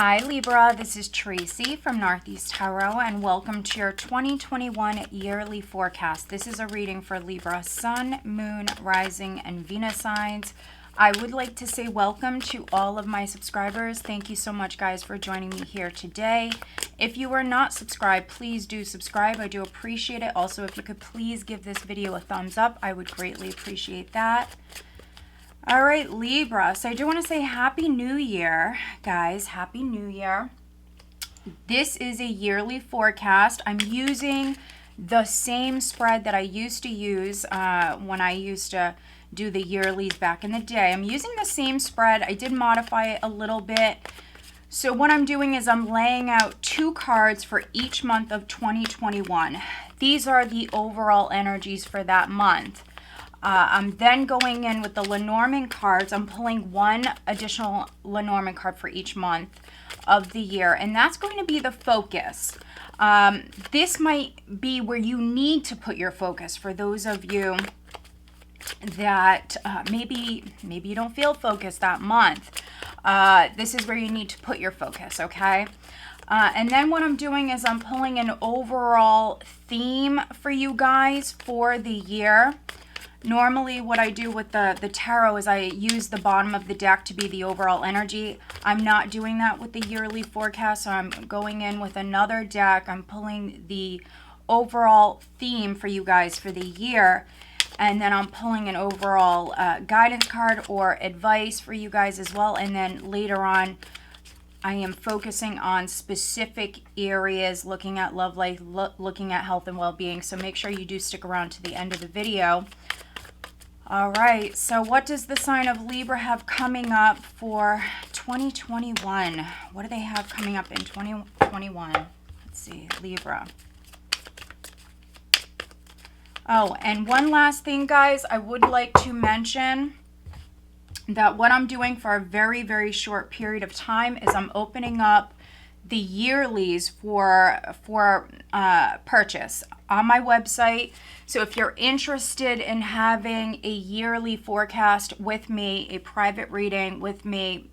Hi Libra, this is Tracy from Northeast Tarot and welcome to your 2021 yearly forecast. This is a reading for Libra, Sun, Moon, Rising, and Venus signs. I would like to say welcome to all of my subscribers. Thank you so much guys for joining me here today. If you are not subscribed, please do subscribe. I do appreciate it. Also, if you could please give this video a thumbs up, I would greatly appreciate that. All right, Libra. So I do want to say Happy New Year, guys. Happy New Year. This is a yearly forecast. I'm using the same spread that I used to use when I used to do the yearlies back in the day. I'm using the same spread. I did modify it a little bit. So what I'm doing is I'm laying out 2 cards for each month of 2021. These are the overall energies for that month. I'm then going in with the Lenormand cards. I'm pulling 1 additional Lenormand card for each month of the year, and that's going to be the focus. This might be where you need to put your focus for those of you that maybe you don't feel focused that month. This is where you need to put your focus, okay? And then what I'm doing is I'm pulling an overall theme for you guys for the year. Normally what I do with the tarot is I use the bottom of the deck to be the overall energy. I'm not doing that with the yearly forecast, so I'm going in with another deck. I'm pulling the overall theme for you guys for the year, and then I'm pulling an overall guidance card or advice for you guys as well. And then later on, I am focusing on specific areas, looking at love life, looking at health and well-being. So make sure you do stick around to the end of the video. All right, so what does the sign of Libra have coming up for 2021? What do they have coming up in 2021? Let's see, Libra. Oh, and one last thing, guys, I would like to mention that what I'm doing for a very, very short period of time is I'm opening up the yearlies for purchase on my website. So if you're interested in having a yearly forecast with me, a private reading with me,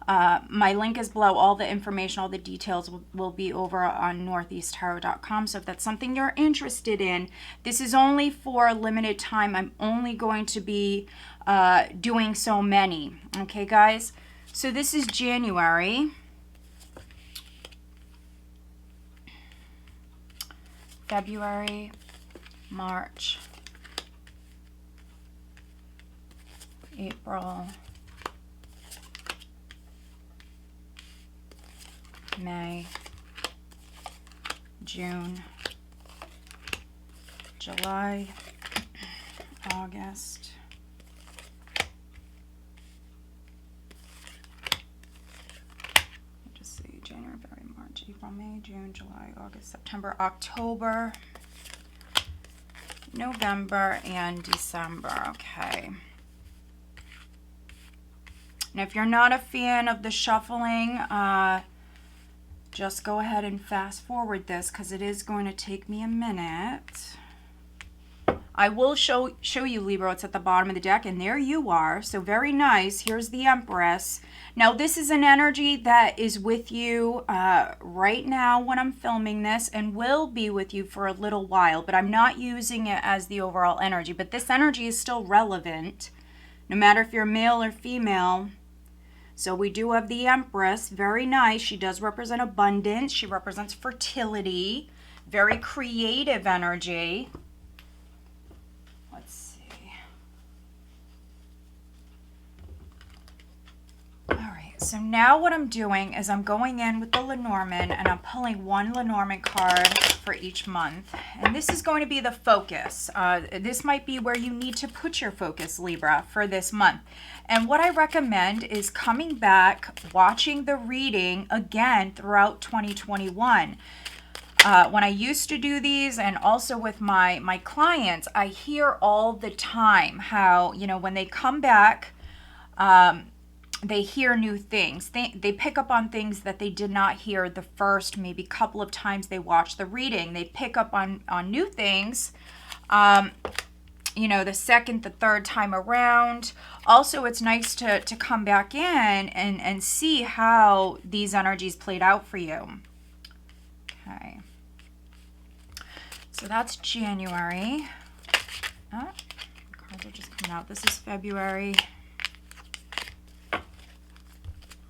my link is below. All the information, all the details will be over on northeasttarot.com. So if that's something you're interested in, this is only for a limited time. I'm only going to be doing so many. Okay, guys? So this is January. February, March, April, May, June, July, August, January, February, March, April, May, June, July, August, September, October, November, and December. Okay. Now, if you're not a fan of the shuffling, just go ahead and fast forward this because it is going to take me a minute. I will show you, Libra, it's at the bottom of the deck, and there you are. So very nice. Here's the Empress. Now, this is an energy that is with you right now when I'm filming this and will be with you for a little while, but I'm not using it as the overall energy. But this energy is still relevant, no matter if you're male or female. So we do have the Empress. Very nice. She does represent abundance. She represents fertility. Very creative energy. So now what I'm doing is I'm going in with the Lenormand and I'm pulling 1 Lenormand card for each month. And this is going to be the focus. This might be where you need to put your focus, Libra, for this month. And what I recommend is coming back, watching the reading again throughout 2021. When I used to do these and also with my clients, I hear all the time how, you know, when they come back, they hear new things. They pick up on things that they did not hear the first maybe couple of times they watch the reading. They pick up on new things you know, the second, the third time around. Also, it's nice to come back in and see how these energies played out for you. Okay. So that's January. Oh, cards are just coming out. This is February.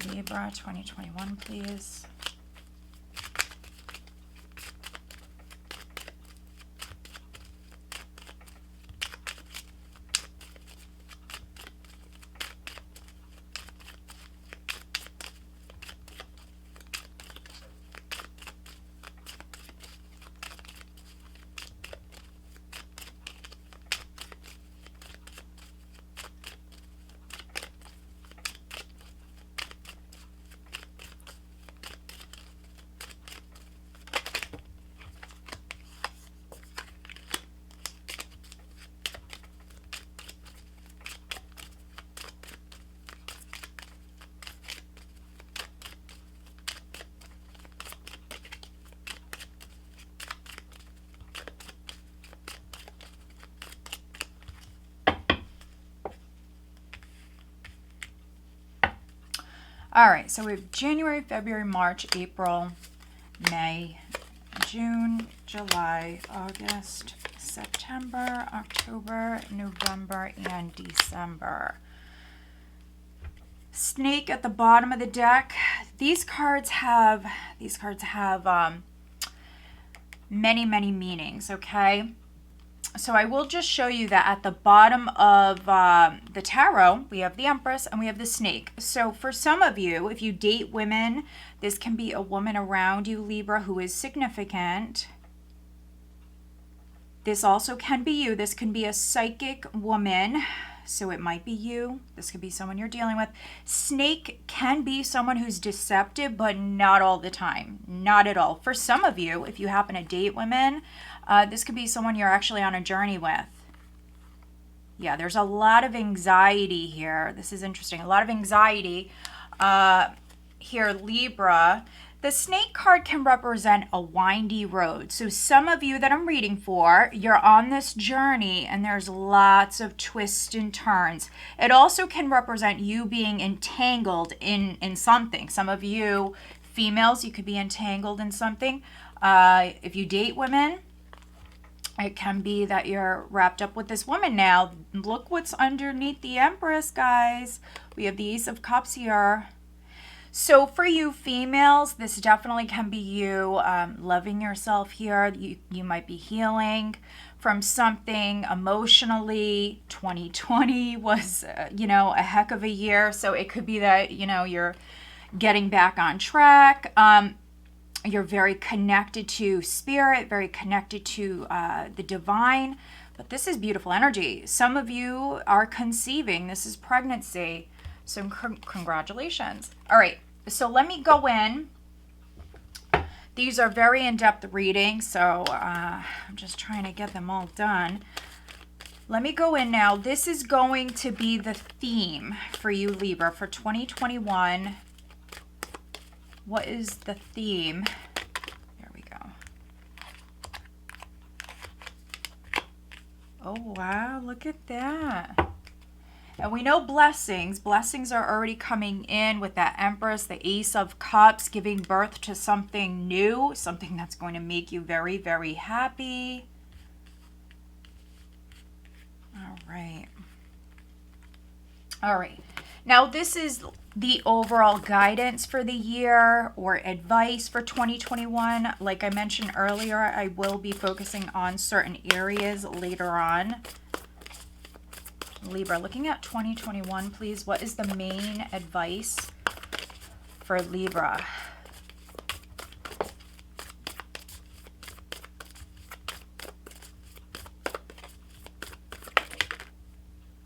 Libra 2021, please. All right, so we have January, February, March, April, May, June, July, August, September, October, November, and December. Snake at the bottom of the deck. These cards have many, many meanings, okay? So I will just show you that at the bottom of the tarot, we have the Empress and we have the Snake. So for some of you, if you date women, this can be a woman around you, Libra, who is significant. This also can be you. This can be a psychic woman. So it might be you. This could be someone you're dealing with. Snake can be someone who's deceptive, but not all the time. Not at all. For some of you, if you happen to date women, this could be someone you're actually on a journey with. Yeah, there's a lot of anxiety here. This is interesting. A lot of anxiety here, Libra. The Snake card can represent a windy road. So some of you that I'm reading for, you're on this journey and there's lots of twists and turns. It also can represent you being entangled in something. Some of you females, you could be entangled in something. If you date women, it can be that you're wrapped up with this woman now. Look what's underneath the Empress, guys. We have the Ace of Cups here. So for you females, this definitely can be you loving yourself here. You might be healing from something emotionally. 2020 was, you know, a heck of a year. So it could be that, you know, you're getting back on track. You're very connected to spirit, very connected to the divine. But this is beautiful energy. Some of you are conceiving. This is pregnancy. So congratulations. All right. So let me go in. These are very in-depth readings. So I'm just trying to get them all done. Let me go in now. This is going to be the theme for you, Libra, for 2021. What is the theme? There we go. Oh, wow. Look at that. And we know blessings. Blessings are already coming in with that Empress, the Ace of Cups, giving birth to something new, something that's going to make you very, very happy. All right. All right. Now, this is the overall guidance for the year or advice for 2021. Like I mentioned earlier, I will be focusing on certain areas later on. Libra, looking at 2021, please. What is the main advice for Libra?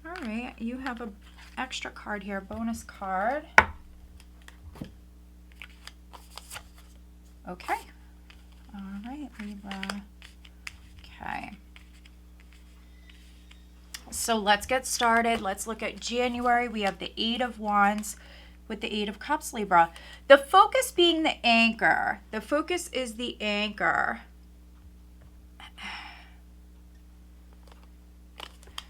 All right, you have an extra card here, bonus card. Okay. All right, Libra. Okay. So let's get started. Let's look at January. We have the Eight of Wands with the Eight of Cups, Libra. The focus being the anchor. The focus is the anchor.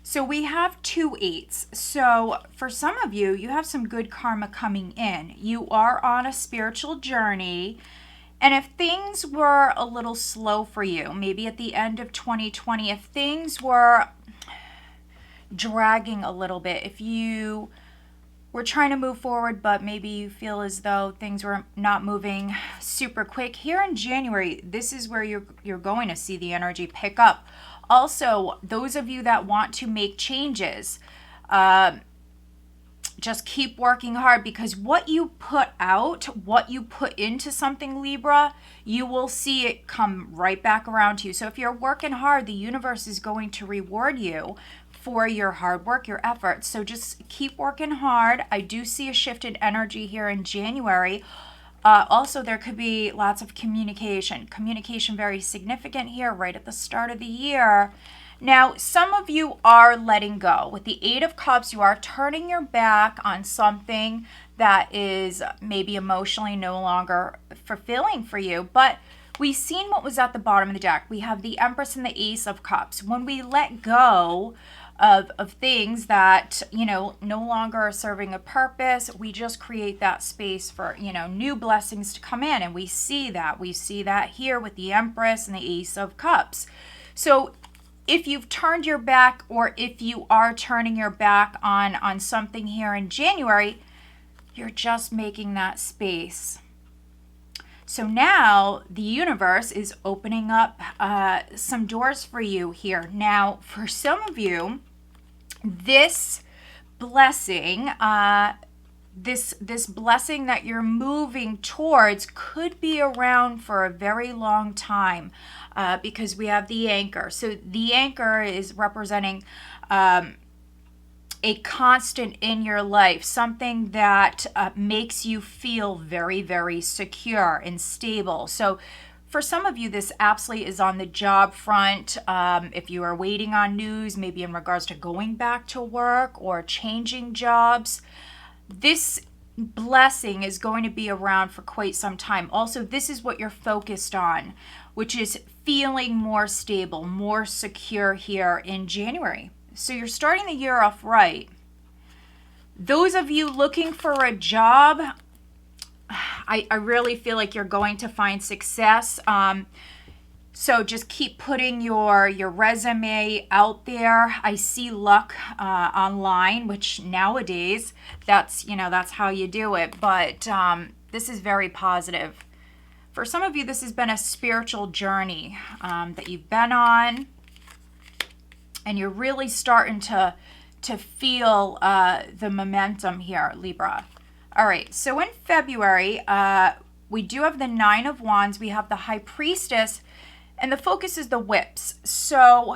So we have 2 8s. So for some of you, you have some good karma coming in. You are on a spiritual journey. And if things were a little slow for you, maybe at the end of 2020, if things were dragging a little bit, if you were trying to move forward, but maybe you feel as though things were not moving super quick, here in January, this is where you're going to see the energy pick up. Also, those of you that want to make changes, just keep working hard, because what you put out, what you put into something, Libra, you will see it come right back around to you. So if you're working hard, the universe is going to reward you for your hard work, your efforts. So just keep working hard. I do see a shift in energy here in January. Also, there could be lots of communication. Communication very significant here right at the start of the year. Now, some of you are letting go. With the 8 of Cups, you are turning your back on something that is maybe emotionally no longer fulfilling for you. But we've seen what was at the bottom of the deck. We have the Empress and the Ace of Cups. When we let go of things that, no longer are serving a purpose, we just create that space for, new blessings to come in. And we see that. We see that here with the Empress and the Ace of Cups. So if you've turned your back, or if you are turning your back on something here in January, you're just making that space. So now the universe is opening up some doors for you here. Now, for some of you, this blessing, this blessing that you're moving towards could be around for a very long time, because we have the anchor. So the anchor is representing a constant in your life, something that makes you feel very, very secure and stable. So for some of you, this absolutely is on the job front. If you are waiting on news, maybe in regards to going back to work or changing jobs, this blessing is going to be around for quite some time. Also, this is what you're focused on, which is feeling more stable, more secure here in January. So you're starting the year off right. Those of you looking for a job, I really feel like you're going to find success. So just keep putting your resume out there. I see luck online, which nowadays that's how you do it. But this is very positive. For some of you, this has been a spiritual journey that you've been on, and you're really starting to feel the momentum here, Libra. All right, so in February, we do have the 9 of Wands. We have the High Priestess, and the focus is the Whips. So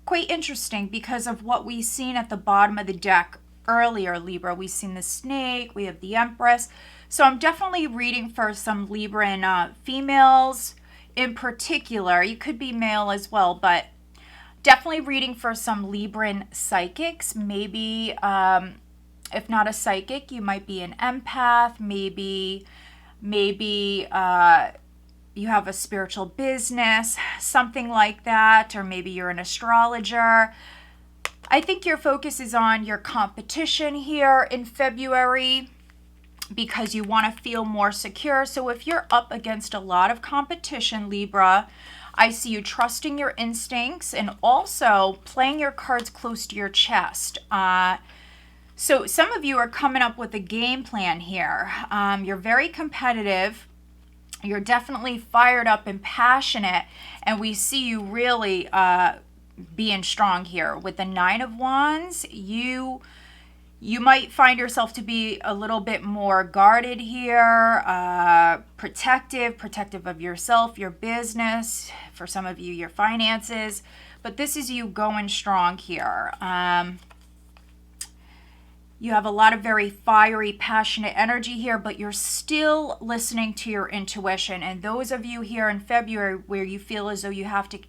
quite interesting because of what we've seen at the bottom of the deck earlier, Libra. We've seen the Snake, we have the Empress. So I'm definitely reading for some Libran females in particular. You could be male as well, but definitely reading for some Libran psychics. Maybe if not a psychic, you might be an empath. Maybe you have a spiritual business, something like that, or maybe you're an astrologer. I think your focus is on your competition here in February because you want to feel more secure. So if you're up against a lot of competition, Libra, I see you trusting your instincts and also playing your cards close to your chest. So some of you are coming up with a game plan here. You're very competitive. You're definitely fired up and passionate. And we see you really being strong here. With the 9 of Wands, you might find yourself to be a little bit more guarded here, protective of yourself, your business, for some of you, your finances. But this is you going strong here. You have a lot of very fiery, passionate energy here, but you're still listening to your intuition. And those of you here in February where you feel as though you have to,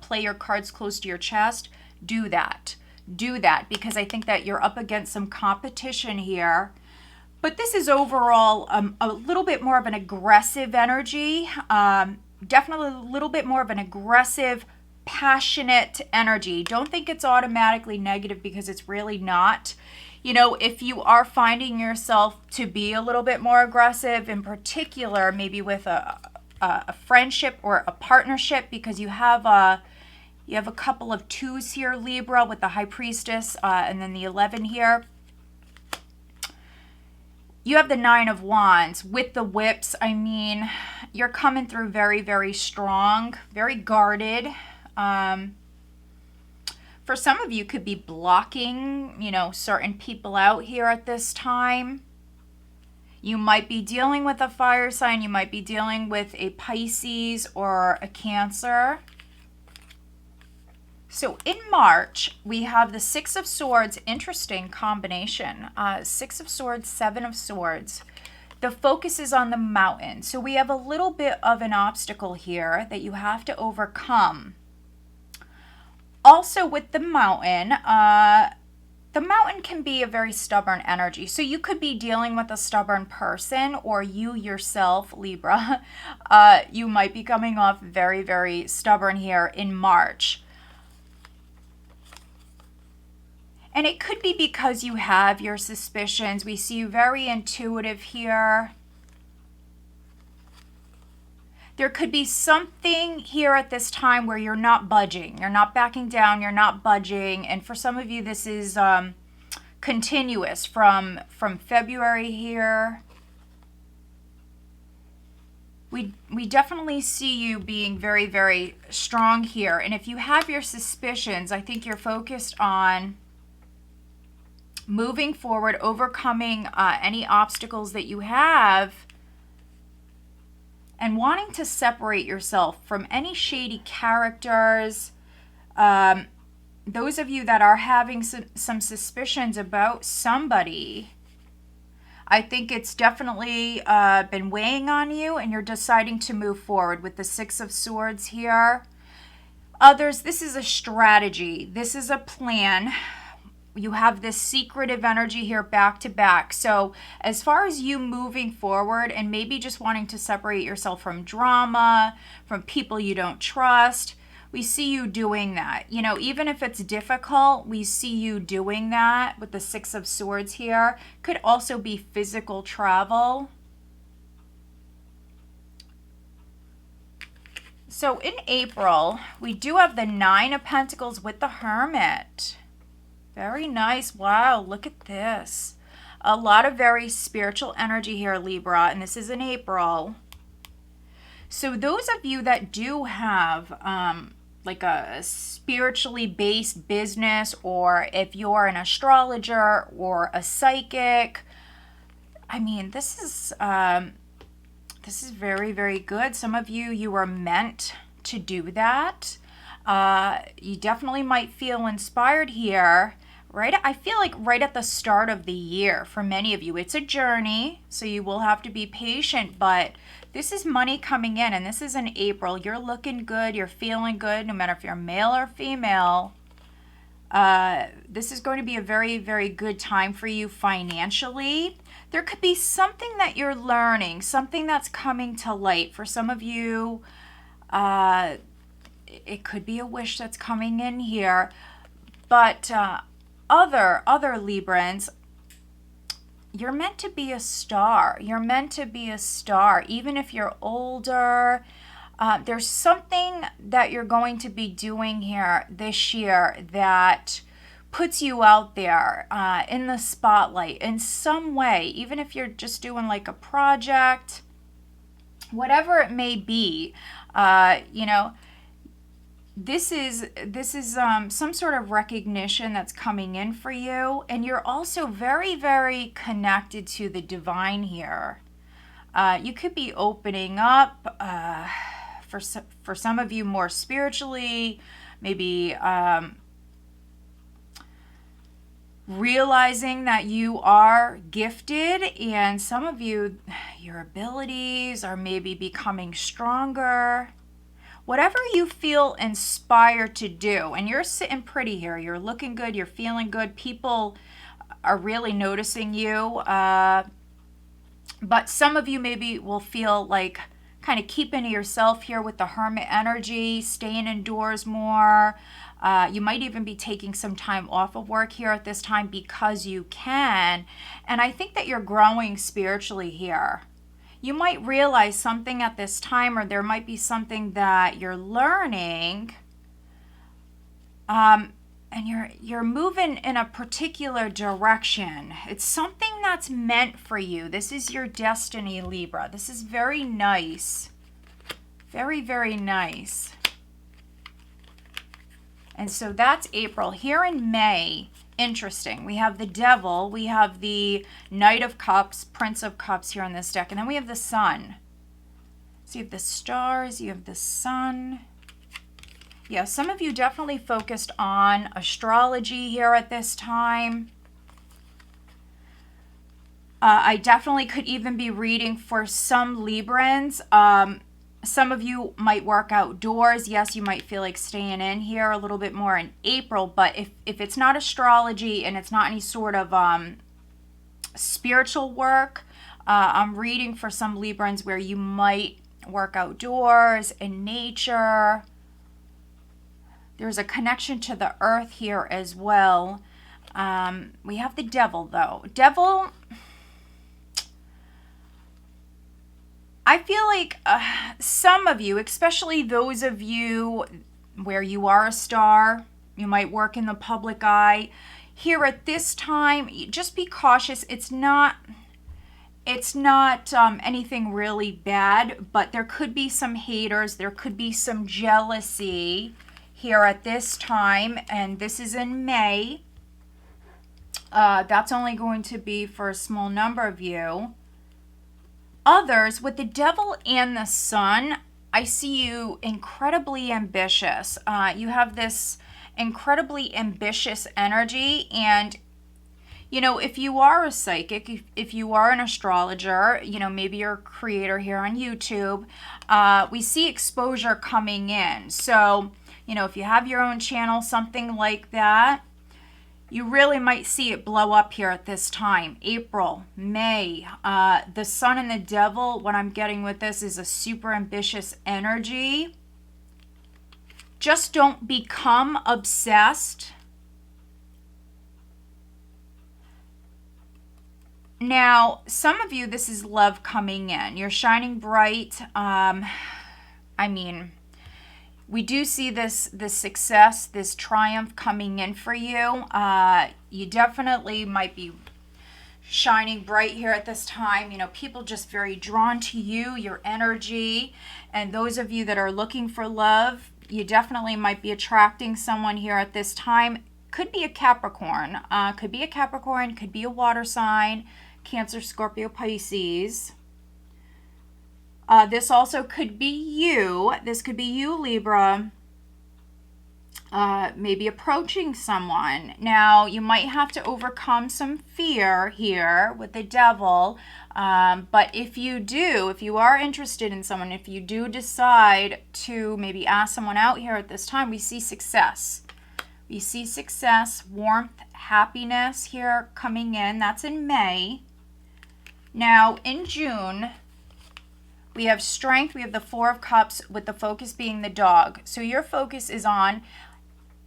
play your cards close to your chest, do that. Do that, because I think that you're up against some competition here. But this is overall a little bit more of an aggressive energy. Definitely a little bit more of an aggressive passionate energy. Don't think it's automatically negative, because it's really not. You know, if you are finding yourself to be a little bit more aggressive, in particular, maybe with a friendship or a partnership, because you have a couple of twos here, Libra, with the High Priestess, and then the 11 here. You have the 9 of Wands with the whips. I mean, you're coming through very, very strong, very guarded. For some of you, could be blocking, you know, certain people out here at this time. You might be dealing with a fire sign. You might be dealing with a Pisces or a Cancer. So in March, we have the 6 of Swords. Interesting combination. 6 of Swords, 7 of Swords. The focus is on the mountain. So we have a little bit of an obstacle here that you have to overcome. Also with the mountain can be a very stubborn energy. So you could be dealing with a stubborn person, or you yourself, Libra, you might be coming off very, very stubborn here in March. And it could be because you have your suspicions. We see you very intuitive here. There could be something here at this time where you're not budging. You're not backing down. You're not budging. And for some of you, this is continuous from February here. We definitely see you being very, very strong here. And if you have your suspicions, I think you're focused on moving forward, overcoming any obstacles that you have, and wanting to separate yourself from any shady characters. Those of you that are having some suspicions about somebody, I think it's definitely been weighing on you, and you're deciding to move forward with the 6 of Swords here. Others, this is a strategy. This is a plan. You have this secretive energy here back to back. So as far as you moving forward and maybe just wanting to separate yourself from drama, from people you don't trust, we see you doing that. You know, even if it's difficult, we see you doing that with the 6 of Swords here. Could also be physical travel. So in April, we do have the 9 of Pentacles with the Hermit. Very nice. Wow, look at this. A lot of very spiritual energy here, Libra, and this is in April. So those of you that do have like a spiritually based business, or if you're an astrologer or a psychic, I mean, this is very, very good. Some of you are meant to do that. You definitely might feel inspired here, right? I feel like right at the start of the year for many of you. It's a journey, so you will have to be patient, but this is money coming in, and this is in April. You're looking good. You're feeling good, no matter if you're male or female. This is going to be a very, very good time for you financially. There could be something that you're learning, something that's coming to light. For some of you, it could be a wish that's coming in here. But other Librans, you're meant to be a star. You're meant to be a star. Even if you're older, there's something that you're going to be doing here this year that puts you out there in the spotlight in some way. Even if you're just doing like a project, whatever it may be, you know, this is some sort of recognition that's coming in for you, and you're also very, very connected to the divine here. You could be opening up for some of you more spiritually, maybe realizing that you are gifted, and some of you, your abilities are maybe becoming stronger. Whatever you feel inspired to do, and you're sitting pretty here, you're looking good, you're feeling good, people are really noticing you, but some of you maybe will feel like kind of keeping to yourself here with the Hermit energy, staying indoors more. You might even be taking some time off of work here at this time because you can. And I think that you're growing spiritually here. You might realize something at this time, or there might be something that you're learning. And you're moving in a particular direction. It's something that's meant for you. This is your destiny, Libra. This is very nice. Very, very nice. And so that's April. Here in May, interesting. We have the Devil. We have the Knight of Cups, Prince of Cups here on this deck. And then we have the Sun. So you have the stars, you have the Sun. Yeah, some of you definitely focused on astrology here at this time. I definitely could even be reading for some Librans. Some of you might work outdoors. Yes, you might feel like staying in here a little bit more in April. But if it's not astrology and it's not any sort of spiritual work, I'm reading for some Librans where you might work outdoors, in nature. There's a connection to the earth here as well. We have the Devil, though. Devil, I feel like some of you, especially those of you where you are a star, you might work in the public eye. Here at this time, just be cautious. It's not anything really bad, but there could be some haters. There could be some jealousy here at this time, and this is in May. That's only going to be for a small number of you. Others, with the Devil and the Sun, I see you incredibly ambitious. You have this incredibly ambitious energy, and you know, if you are a psychic, if you are an astrologer, you know, maybe you're a creator here on YouTube, we see exposure coming in. So you know, if you have your own channel, something like that, you really might see it blow up here at this time. April, May, the Sun and the Devil, what I'm getting with this is a super ambitious energy. Just don't become obsessed. Now, some of you, this is love coming in. You're shining bright. I mean, we do see this success, this triumph coming in for you. You definitely might be shining bright here at this time. You know, people just very drawn to you, your energy. And those of you that are looking for love, you definitely might be attracting someone here at this time. Could be a Capricorn. Could be a Capricorn. Could be a water sign. Cancer, Scorpio, Pisces. This also could be you. This could be you, Libra. Maybe approaching someone. Now, you might have to overcome some fear here with the Devil. But if you are interested in someone, if you do decide to maybe ask someone out here at this time, we see success. We see success, warmth, happiness here coming in. That's in May. Now, in June, we have strength. We have the Four of Cups with the focus being the dog. So your focus is on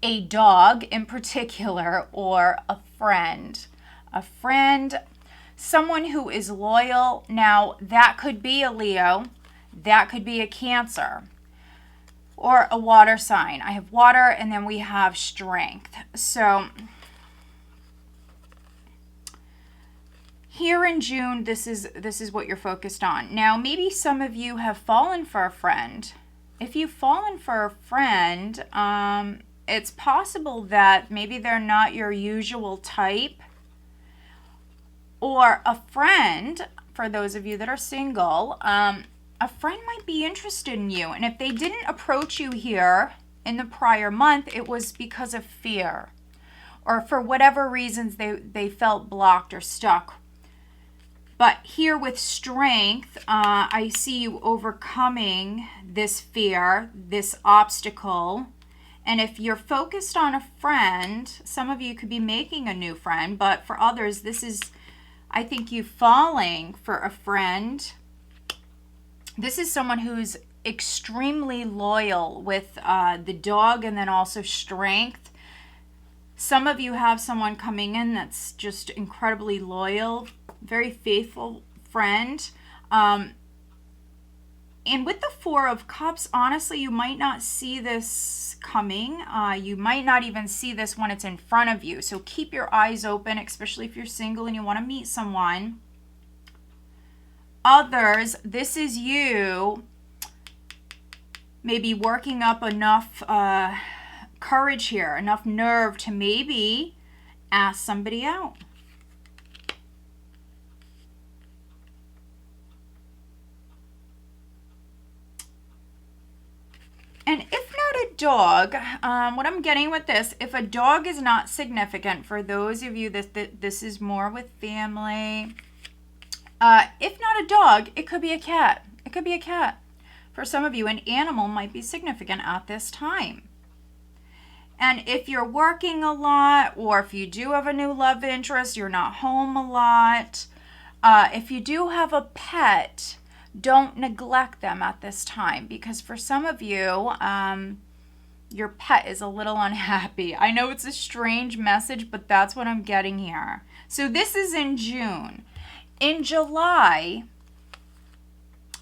a dog in particular or a friend. A friend, someone who is loyal. Now, that could be a Leo. That could be a Cancer or a water sign. I have water, and then we have strength. So here in June, this is what you're focused on. Now, maybe some of you have fallen for a friend. If you've fallen for a friend, it's possible that maybe they're not your usual type. Or a friend, for those of you that are single, a friend might be interested in you. And if they didn't approach you here in the prior month, it was because of fear. Or for whatever reasons they felt blocked or stuck. But here with strength, I see you overcoming this fear, this obstacle. And if you're focused on a friend, some of you could be making a new friend. But for others, this is, I think, you falling for a friend. This is someone who's extremely loyal with the dog and then also strength. Some of you have someone coming in that's just incredibly loyal, very faithful friend. And with the Four of Cups, honestly, you might not see this coming. You might not even see this when it's in front of you. So keep your eyes open, especially if you're single and you want to meet someone. Others, this is you maybe working up enough courage here, enough nerve to maybe ask somebody out. And if not a dog, what I'm getting with this, if a dog is not significant, for those of you that this is more with family, if not a dog, it could be a cat. It could be a cat. For some of you, an animal might be significant at this time. And if you're working a lot, or if you do have a new love interest, you're not home a lot, if you do have a pet, don't neglect them at this time, because for some of you, your pet is a little unhappy. I know it's a strange message, but that's what I'm getting here. So this is in June. In July,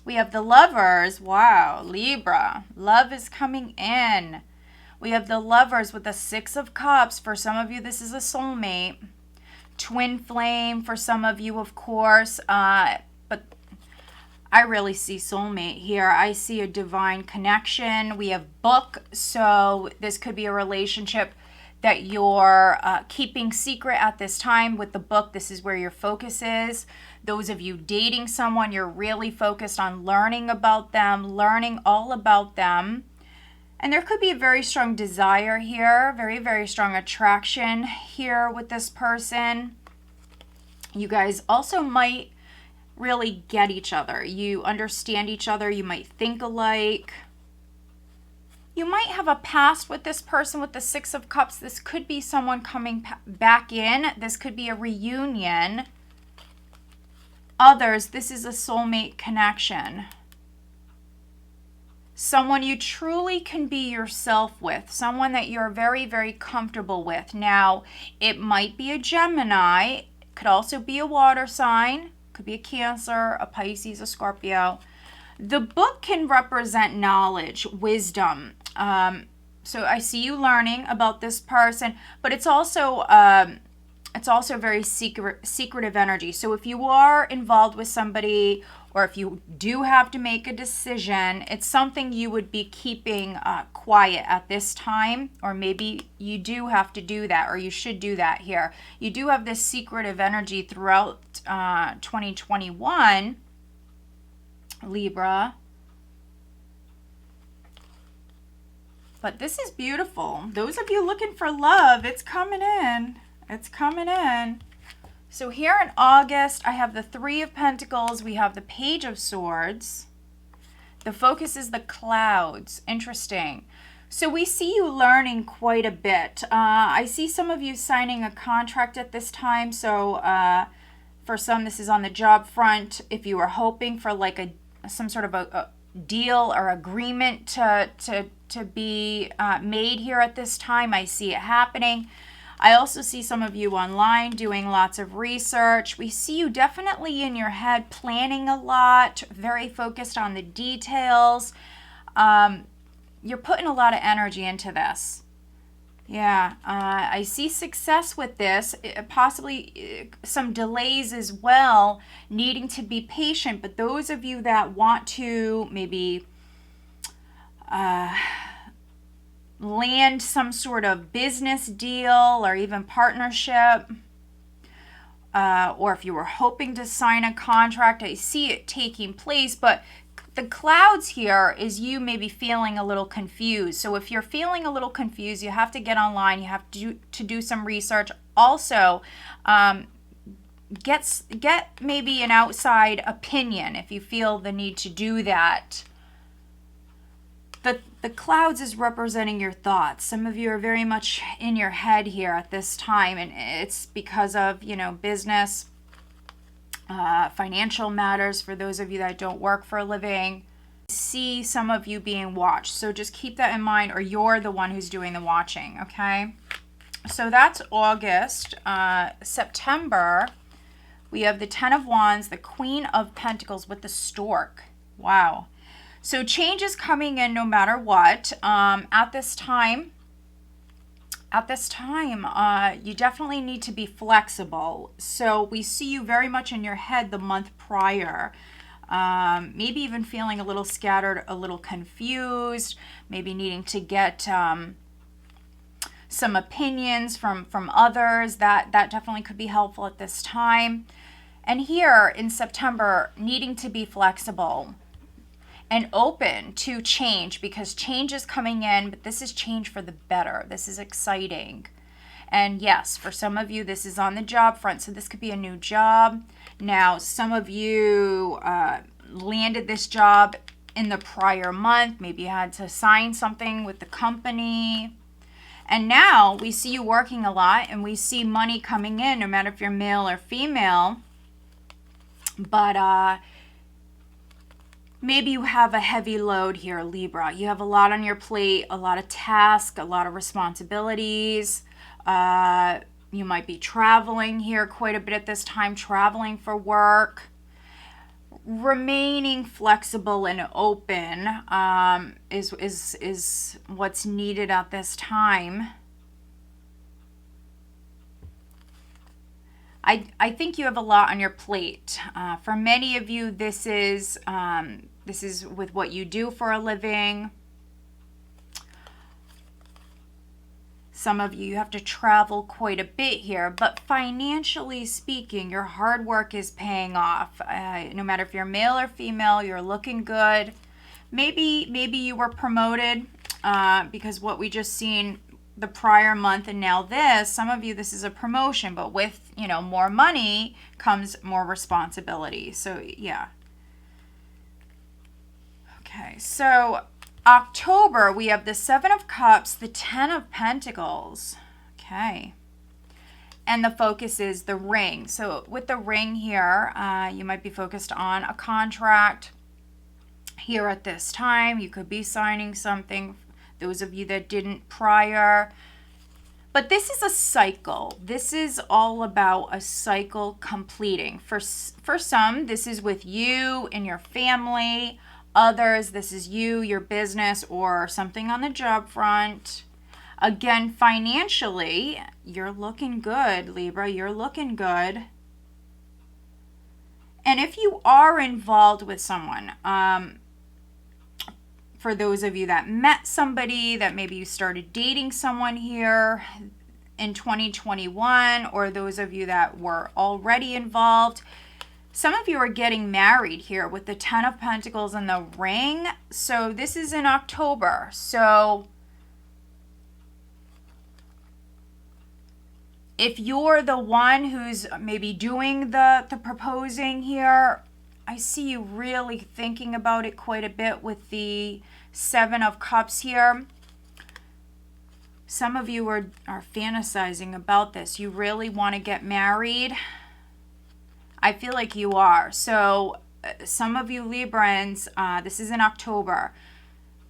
we have the Lovers. Wow, Libra. Love is coming in. We have the Lovers with the Six of Cups. For some of you, this is a soulmate. Twin flame for some of you, of course. But I really see soulmate here. I see a divine connection. We have book. So this could be a relationship that you're keeping secret at this time. With the book, this is where your focus is. Those of you dating someone, you're really focused on learning about them, learning all about them. And there could be a very strong desire here, very, very strong attraction here with this person. You guys also might really get each other. You understand each other. You might think alike. You might have a past with this person with the Six of Cups. This could be someone coming back in. This could be a reunion. Others, this is a soulmate connection. Someone you truly can be yourself with. Someone that you're very, very comfortable with. Now, it might be a Gemini. It could also be a water sign. Could be a Cancer, a Pisces, a Scorpio. The book can represent knowledge, wisdom. So I see you learning about this person, but it's also very secretive energy. So if you are involved with somebody, or if you do have to make a decision, it's something you would be keeping quiet at this time, or maybe you do have to do that, or you should do that here. You do have this secretive energy throughout 2021, Libra. But this is beautiful. Those of you looking for love, it's coming in. It's coming in. So here in August, I have the Three of Pentacles. We have the Page of Swords. The focus is the clouds. Interesting. So we see you learning quite a bit. I see some of you signing a contract at this time. So for some, this is on the job front. If you were hoping for like some sort of a deal or agreement to be made here at this time, I see it happening. I also see some of you online doing lots of research. We see you definitely in your head planning a lot, very focused on the details. You're putting a lot of energy into this. Yeah, I see success with this, possibly some delays as well, needing to be patient. But those of you that want to maybe land some sort of business deal or even partnership, or if you were hoping to sign a contract, I see it taking place. But the clouds here is you maybe feeling a little confused. So if you're feeling a little confused, you have to get online. You have to do some research. Also, get maybe an outside opinion if you feel the need to do that. The clouds is representing your thoughts. Some of you are very much in your head here at this time, and it's because of, business. financial matters for those of you that don't work for a living. See some of you being watched. So just keep that in mind, or you're the one who's doing the watching, okay? So that's August. September, we have the Ten of Wands, the Queen of Pentacles with the Stork. Wow. So change is coming in no matter what. At this time, you definitely need to be flexible. So we see you very much in your head the month prior. Maybe even feeling a little scattered, a little confused, maybe needing to get some opinions from others. That definitely could be helpful at this time. And here in September, needing to be flexible and open to change, because change is coming in, but this is change for the better. This is exciting. And yes, for some of you, this is on the job front, so this could be a new job. Now, some of you landed this job in the prior month. Maybe you had to sign something with the company. And now we see you working a lot, and we see money coming in, no matter if you're male or female. But maybe you have a heavy load here, Libra. You have a lot on your plate, a lot of tasks, a lot of responsibilities. You might be traveling here quite a bit at this time, traveling for work. Remaining flexible and open is what's needed at this time. I think you have a lot on your plate. For many of you, this is with what you do for a living. Some of you have to travel quite a bit here, but financially speaking, your hard work is paying off. No matter if you're male or female, you're looking good. Maybe you were promoted because what we just seen the prior month and now this, some of you, this is a promotion, but with, more money comes more responsibility. So yeah. Okay, so October, we have the Seven of Cups, the Ten of Pentacles. Okay. And the focus is the ring. So with the ring here, you might be focused on a contract here at this time. You could be signing something, those of you that didn't prior. But this is a cycle. This is all about a cycle completing. For some, this is with you and your family. Others, this is you, your business, or something on the job front. Again, financially, you're looking good, Libra. You're looking good. And if you are involved with someone, for those of you that met somebody, that maybe you started dating someone here in 2021, or those of you that were already involved, some of you are getting married here with the Ten of Pentacles and the ring. So this is in October. So if you're the one who's maybe doing the proposing here, I see you really thinking about it quite a bit with the Seven of Cups here. Some of you are fantasizing about this. You really want to get married. I feel like you are. So some of you Librans, this is in October.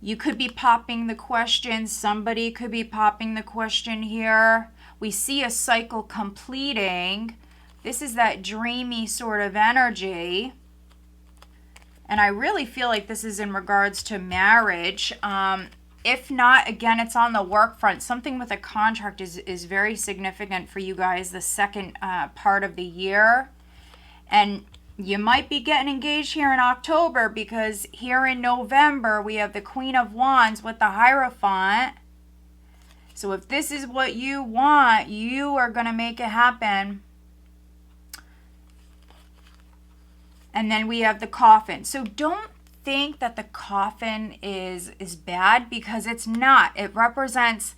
You could be popping the question. Somebody could be popping the question here. We see a cycle completing. This is that dreamy sort of energy. And I really feel like this is in regards to marriage. If not, again, it's on the work front. Something with a contract is very significant for you guys the second part of the year. And you might be getting engaged here in October, because here in November, we have the Queen of Wands with the Hierophant. So if this is what you want, you are going to make it happen. And then we have the Coffin. So don't think that the Coffin is bad, because it's not. It represents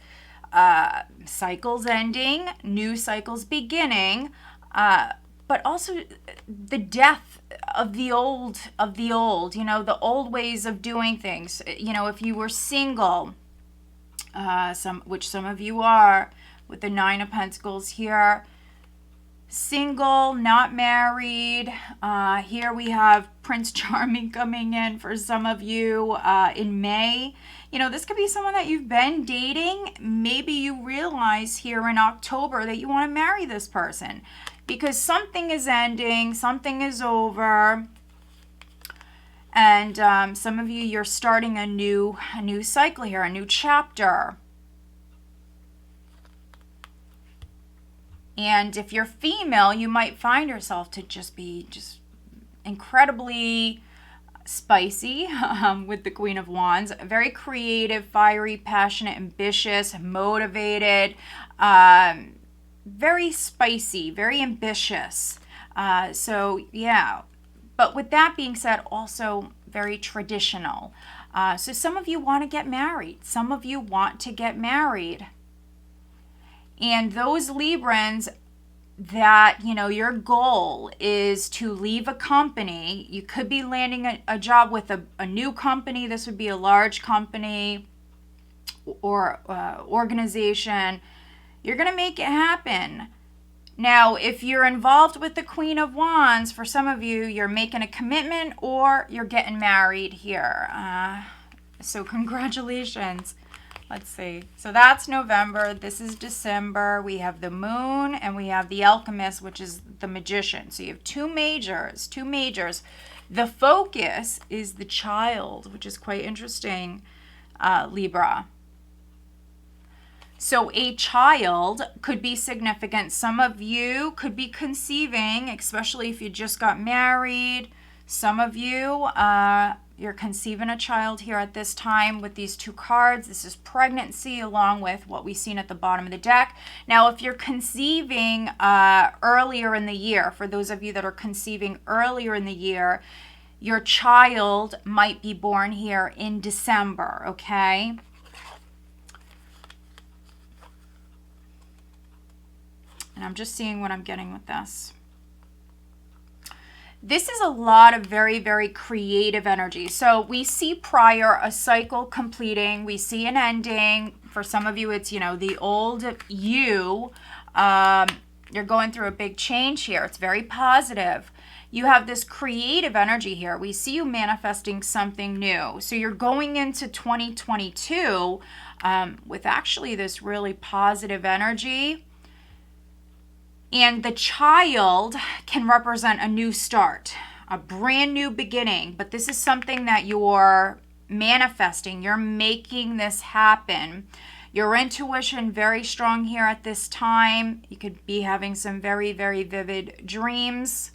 cycles ending, new cycles beginning, but also the death of the old, the old ways of doing things. If you were single, which some of you are, with the Nine of Pentacles here, single, not married. Here we have Prince Charming coming in for some of you in May. You know, this could be someone that you've been dating. Maybe you realize here in October that you want to marry this person because something is ending, something is over. And some of you, you're starting a new cycle here, a new chapter. And if you're female, you might find yourself to just be incredibly spicy with the Queen of Wands. Very creative, fiery, passionate, ambitious, motivated, very spicy, very ambitious. So yeah, but with that being said, also very traditional. So some of you want to get married. Some of you want to get married. And those Librans that, you know, your goal is to leave a company. You could be landing a job with a new company. This would be a large company or organization. You're going to make it happen. Now, if you're involved with the Queen of Wands, for some of you, you're making a commitment or you're getting married here. So congratulations. Let's see. So that's November. This is December. We have the Moon and we have the Alchemist, which is the Magician. So you have two majors. The focus is the child, which is quite interesting, Libra. So a child could be significant. Some of you could be conceiving, especially if you just got married. Some of you, you're conceiving a child here at this time with these two cards. This is pregnancy along with what we've seen at the bottom of the deck. Now, if you're conceiving earlier in the year, for those of you that are conceiving earlier in the year, your child might be born here in December, okay? And I'm just seeing what I'm getting with this. This is a lot of very, very creative energy. So we see prior a cycle completing. We see an ending. For some of you, it's, you know, the old you. You're going through a big change here. It's very positive. You have this creative energy here. We see you manifesting something new. So you're going into 2022 with actually this really positive energy. And the child can represent a new start, a brand new beginning. But this is something that you're manifesting. You're making this happen. Your intuition very strong here at this time. You could be having some very, very vivid dreams.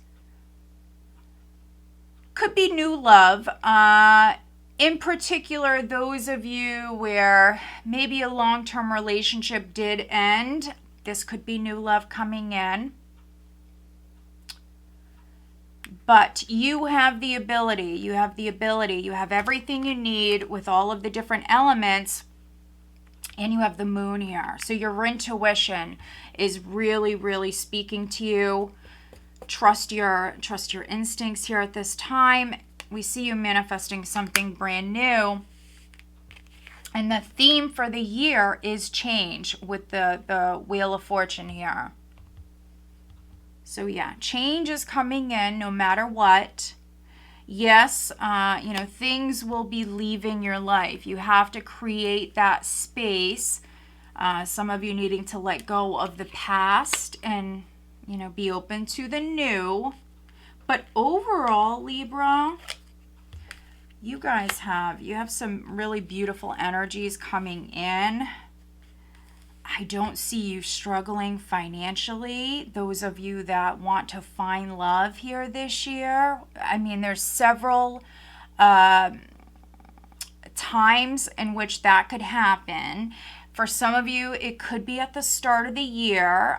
Could be new love. In particular, those of you where maybe a long-term relationship did end. This could be new love coming in. But you have the ability, you have everything you need with all of the different elements, and you have the Moon here. So your intuition is really, really speaking to you. Trust your instincts here at this time. We see you manifesting something brand new. And the theme for the year is change with the Wheel of Fortune here. So yeah, change is coming in no matter what. Yes, you know, things will be leaving your life. You have to create that space. Some of you needing to let go of the past and, you know, be open to the new. But overall, Libra, you have some really beautiful energies coming in. I don't see you struggling financially. Those of you that want to find love here this year, I mean, there's several times in which that could happen. For some of you, it could be at the start of the year.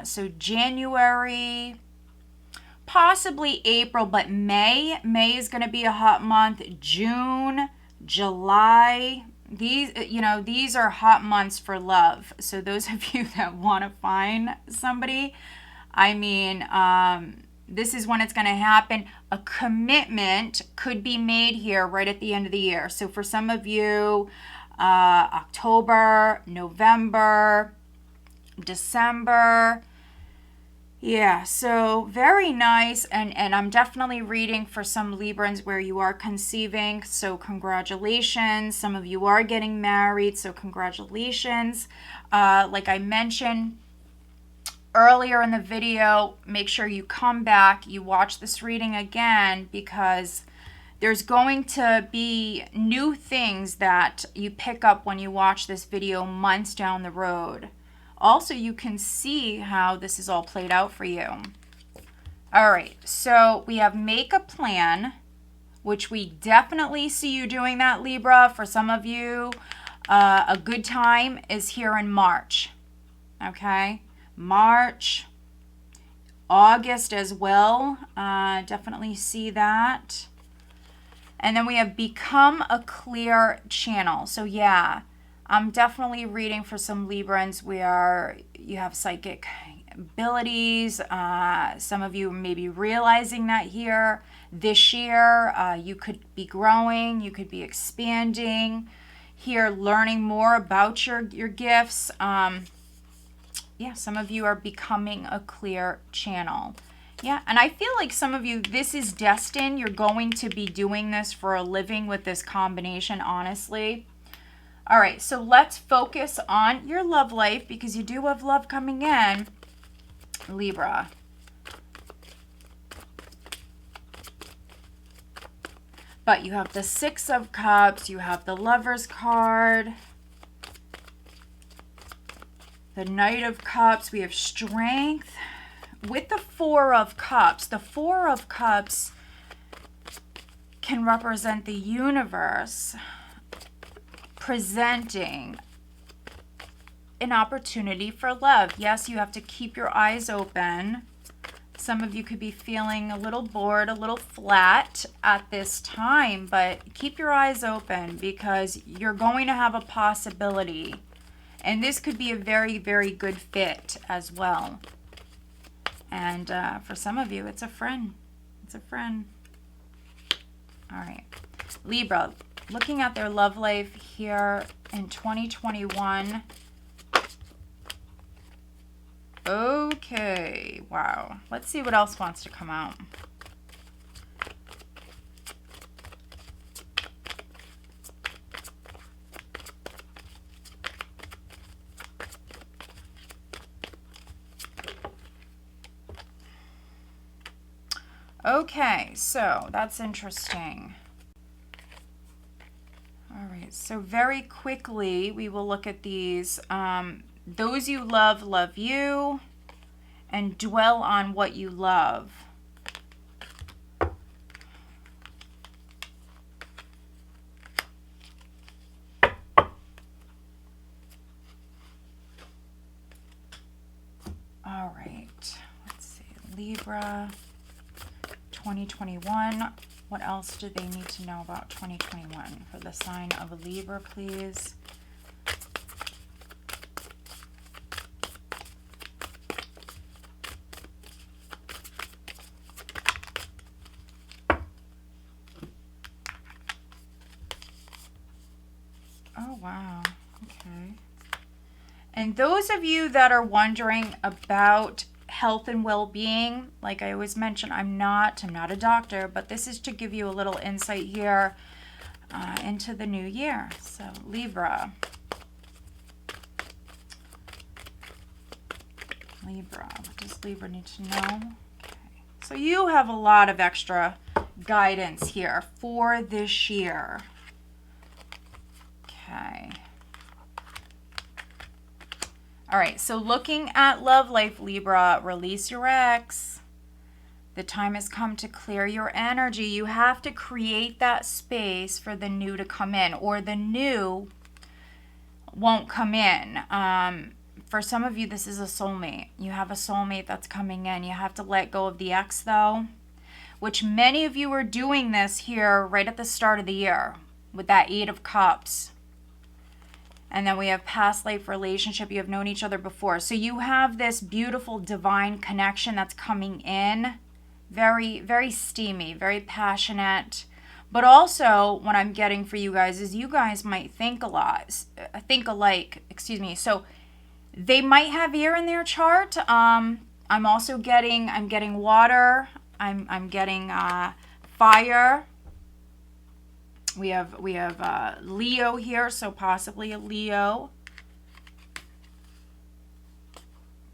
So January, possibly April, but May is going to be a hot month. June, July, these are hot months for love. So those of you that want to find somebody, I mean, this is when it's going to happen. A commitment could be made here right at the end of the year. So for some of you, October, November, December, Yeah, so very nice. And I'm definitely reading for some Librans where you are conceiving. So congratulations. Some of you are getting married. So congratulations. Like I mentioned earlier in the video, make sure you come back, you watch this reading again, because there's going to be new things that you pick up when you watch this video months down the road. Also, you can see how this is all played out for you. All right, so we have make a plan, which we definitely see you doing that, Libra. For some of you, a good time is here in March, okay? March, August as well. Definitely see that. And then we have become a clear channel. So yeah, I'm definitely reading for some Librans where you have psychic abilities. Some of you may be realizing that here this year. You could be growing, you could be expanding here, learning more about your gifts. Yeah, some of you are becoming a clear channel. Yeah, and I feel like some of you, this is destined. You're going to be doing this for a living with this combination, honestly. All right, so let's focus on your love life, because you do have love coming in, Libra. But you have the Six of Cups, you have the Lover's card, the Knight of Cups, we have Strength. With the Four of Cups, the Four of Cups can represent the universe presenting an opportunity for love. Yes, you have to keep your eyes open. Some of you could be feeling a little bored, a little flat at this time, but keep your eyes open, because you're going to have a possibility. And this could be a very, very good fit as well. And for some of you, it's a friend. It's a friend. All right. Libra, looking at their love life here in 2021. Okay. Wow. Let's see what else wants to come out. Okay, so that's interesting. All right, so very quickly we will look at these. Those you love, love you, and dwell on what you love. All right, let's see, Libra. 2021. What else do they need to know about 2021 for the sign of a Libra, please? Oh, wow. Okay. And those of you that are wondering about health and well-being, like I always mention, I'm not a doctor, but this is to give you a little insight here into the new year. So Libra, what does Libra need to know? Okay. So you have a lot of extra guidance here for this year. Okay. All right, so looking at love life, Libra, release your ex. The time has come to clear your energy. You have to create that space for the new to come in, or the new won't come in. For some of you, this is a soulmate. You have a soulmate that's coming in. You have to let go of the ex, though, which many of you are doing this here right at the start of the year with that Eight of Cups. And then we have past life relationship. You have known each other before. So you have this beautiful divine connection that's coming in. Very, very steamy, very passionate. But also what I'm getting for you guys is you guys might think alike, excuse me. So they might have air in their chart. I'm I'm also getting, water. I'm getting fire. We have Leo here, so possibly a Leo.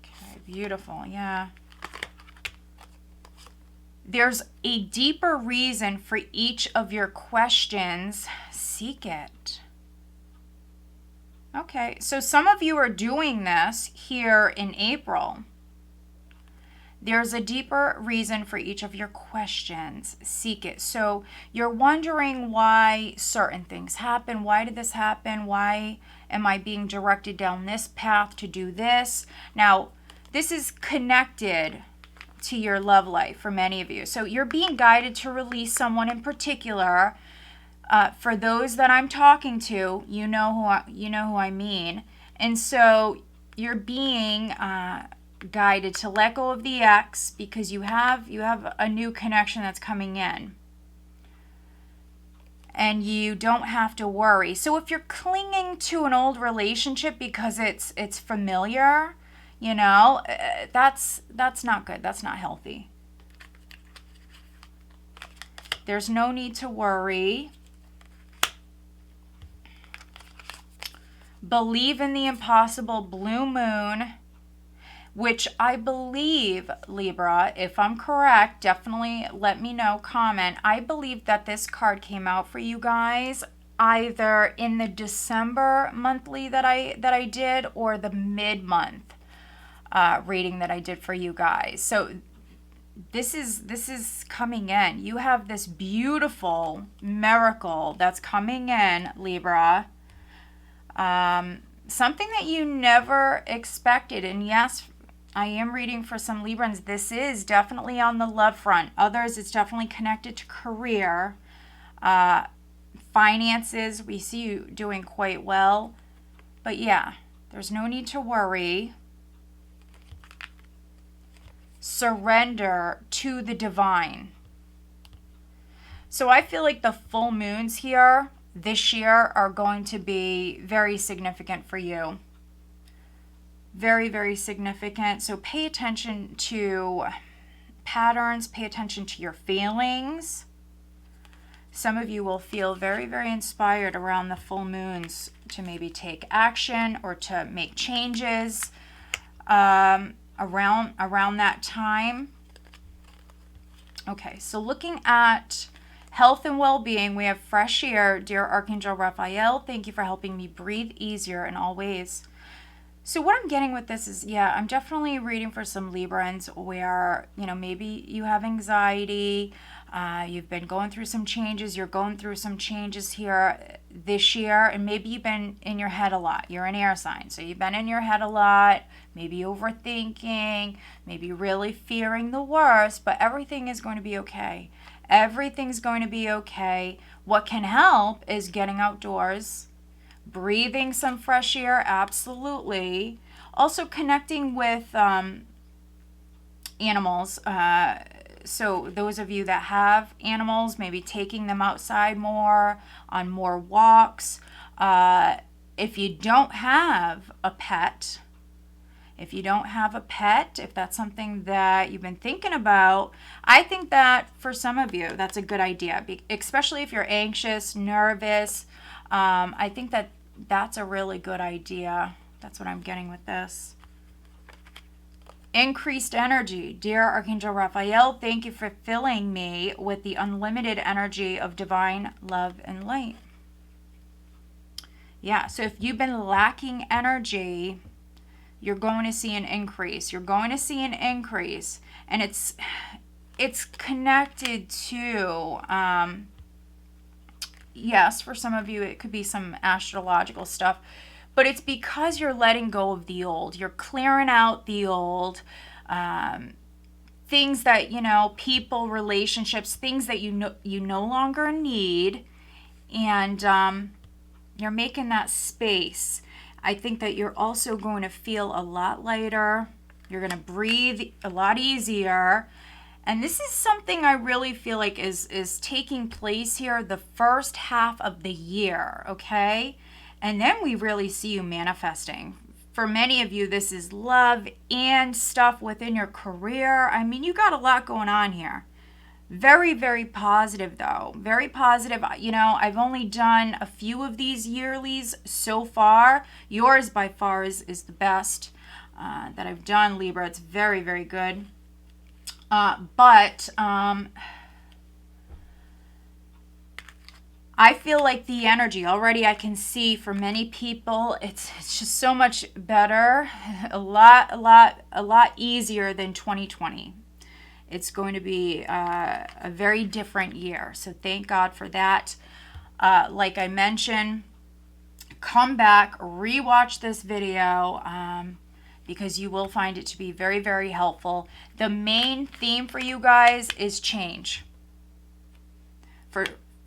Okay, beautiful. Yeah. There's a deeper reason for each of your questions. Seek it. Okay, so some of you are doing this here in April. There's a deeper reason for each of your questions. Seek it. So you're wondering why certain things happen. Why did this happen? Why am I being directed down this path to do this? Now, this is connected to your love life for many of you. So you're being guided to release someone in particular. For those that I'm talking to, you know who I mean. And so you're being guided to let go of the ex because you have a new connection that's coming in. And you don't have to worry. So if you're clinging to an old relationship because it's familiar, you know, that's not good. That's not healthy. There's no need to worry. Believe in the impossible, blue moon, which I believe, Libra, if I'm correct, definitely let me know, comment. I believe that this card came out for you guys either in the December monthly that I did or the mid-month reading that I did for you guys. So this is coming in. You have this beautiful miracle that's coming in, Libra. Something that you never expected. And yes, I am reading for some Librans. This is definitely on the love front. Others, it's definitely connected to career. Finances, we see you doing quite well. But yeah, there's no need to worry. Surrender to the divine. So I feel like the full moons here this year are going to be very significant for you. Very, very significant. So pay attention to patterns, pay attention to your feelings. Some of you will feel very, very inspired around the full moons to maybe take action or to make changes around that time. Okay, so looking at health and well-being, we have fresh air. Dear Archangel Raphael, thank you for helping me breathe easier in all ways. So what I'm getting with this is, yeah, I'm definitely reading for some Librans where, you know, maybe you have anxiety, you've been going through some changes, you're going through some changes here this year, and maybe you've been in your head a lot. You're an air sign, so you've been in your head a lot, maybe overthinking, maybe really fearing the worst, but everything is going to be okay. Everything's going to be okay. What can help is getting outdoors, breathing some fresh air, absolutely. Also connecting with animals. So those of you that have animals, maybe taking them outside more, on more walks. If you don't have a pet, if that's something that you've been thinking about, I think that for some of you, that's a good idea, especially if you're anxious, nervous. I think that that's a really good idea. That's what I'm getting with this. Increased energy. Dear Archangel Raphael, thank you for filling me with the unlimited energy of divine love and light. Yeah, so if you've been lacking energy, you're going to see an increase. You're going to see an increase. And it's connected to, yes, for some of you, it could be some astrological stuff. But it's because you're letting go of the old. You're clearing out the old. Things that, you know, people, relationships, things that you no longer need. And you're making that space. I think that you're also going to feel a lot lighter. You're going to breathe a lot easier. And this is something I really feel like is taking place here the first half of the year, okay? And then we really see you manifesting for many of you, this is love and stuff within your career. I mean, you got a lot going on here. Very, very positive, though. Very positive. You know, I've only done a few of these yearlies so far. Yours, by far, is the best that I've done, Libra. It's very, very good. But I feel like the energy already I can see for many people, it's just so much better, a lot easier than 2020. It's going to be a very different year. So thank God for that. Like I mentioned, come back, rewatch this video because you will find it to be very, very helpful. The main theme for you guys is change.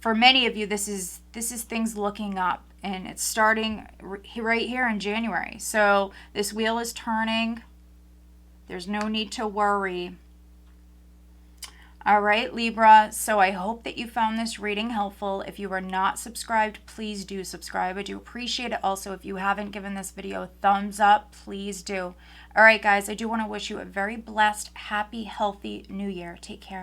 For many of you, this is things looking up, and it's starting right here in January. So this wheel is turning. There's no need to worry. All right, Libra, so I hope that you found this reading helpful. If you are not subscribed, please do subscribe. I do appreciate it. Also, if you haven't given this video a thumbs up, please do. All right, guys, I do want to wish you a very blessed, happy, healthy new year. Take care.